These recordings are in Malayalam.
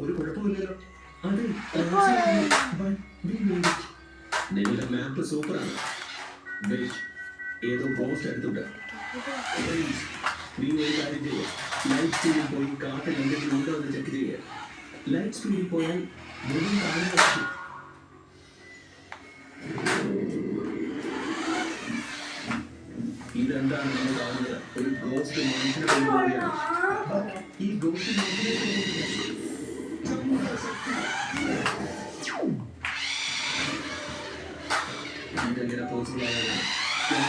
ഒരു കുഴപ്പമില്ലല്ലോ. അതെ, നിങ്ങളുടെ മാപ്പ് സൂപ്പറാണ്. ഏതോ പോസ്റ്റ് എടുത്തുണ്ട്. നീ ഒരു കാര്യം ചെയ്യുക, ലൈറ്റ് സ്പീഡിൽ പോയി കാട്ടിൽ എന്തെങ്കിലും ഉണ്ടോ എന്ന് ചെക്ക് ചെയ്യുക. ലൈറ്റ് സ്പീഡിൽ പോയാൽ മുഴുവൻ കാണുക. ഇതെന്താണ് നമ്മൾ കാണുന്നത്? ഒരു ഗോസ്റ്റ് മനുഷ്യനെ കൊണ്ടുപോവുകയാണ്. ഈ ഗോസ്റ്റ് ഇതെങ്ങനെ പോസിബിളാണ്?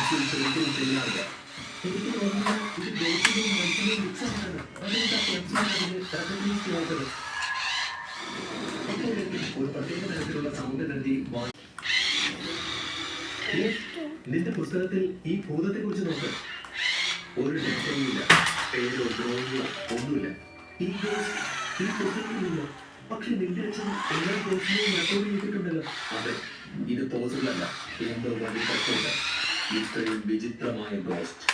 ശരിക്കും ചെയ്യാറില്ല. എനിക്ക് തോന്നുന്നത് ഇത് ഗോസ്റ്റിന്റെയും മനുഷ്യനെയും മിക്സാണ്. ഒരു പ്രത്യേക തരത്തിലുള്ള സൗണ്ട് എനർജി. നിന്റെ പുസ്തകത്തിൽ ഈ ഭൂതത്തെ കുറിച്ച് നോക്ക്. ഒരു ഡേറ്റയുമില്ല, പേരോ ഡ്രോയിങ്ങോ ഒന്നുമില്ല. ഈ പുസ്തകത്തിലില്ല. പക്ഷെ നിന്റെ അച്ഛൻ എല്ലാ ഗോസ്റ്റിനെയും റെക്കോർഡ് ചെയ്തിട്ടുണ്ടല്ലോ. അതെ, ഇത് പോസിബിൾ അല്ല. എന്തോ വലിയ പ്രശ്നമുണ്ട്. ഇത്രയും വിചിത്രമായ ഗോസ്റ്റ്.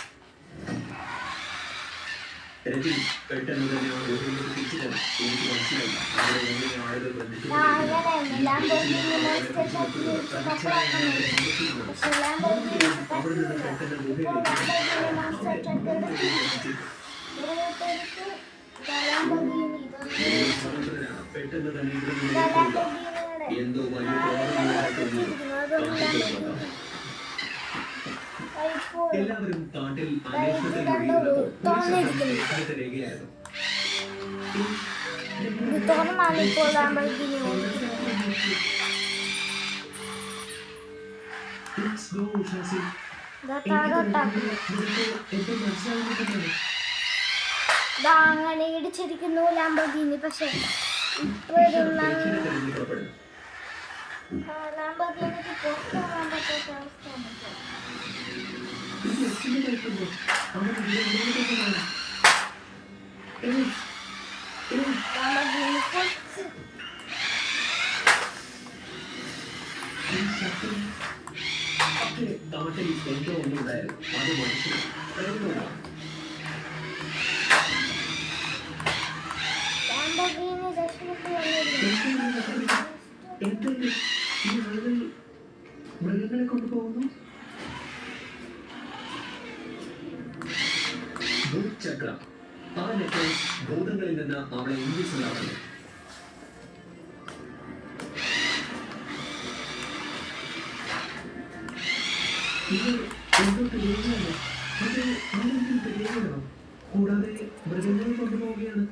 രജനി പെട്ടെന്ന് തന്നെ ആ ഗോസ്റ്റിലേക്ക് തിരിച്ചു പോകണം. എനിക്ക് മനസ്സിലായി അവിടെ എങ്ങനെ ആളുകൾ ബന്ധിക്കുന്നു. അവിടെ നിന്ന് പെട്ടെന്ന് പെട്ടെന്ന് തന്നെ ഇവിടെ എന്തോ വലിയ എല്ലാവരും കാട്ടിൽ അന്വേഷണത്തിൽ രേഖയായിരുന്നു. അങ്ങനെ ഇടിച്ചിരിക്കുന്നു ലാംബോർഗിനി. പക്ഷെ ഇപ്പോഴും ലാംബോർഗിനിക്ക് പുറത്തുപോകാൻ പറ്റാത്ത അവസ്ഥയാണ്. നാട്ടിൽ എന്തോ ഒന്നുണ്ടായിരുന്നു. അത് മനുഷ്യൻ മൃഗങ്ങളെ കൊണ്ടുപോകുന്നു. ഭൂചക്ര ആ നെറ്റ്വർക്ക് ഭൂതങ്ങളിൽ നിന്ന് അവളെ ഇംഗ്ലീഷിലാക്കുന്നു. ഇത് എന്തോ തെളിവുകളല്ല. അത് ആരെങ്കിലും തെളിവുകളാണോ? കൂടാതെ മൃഗങ്ങളെ കൊണ്ടുപോവുകയാണ്.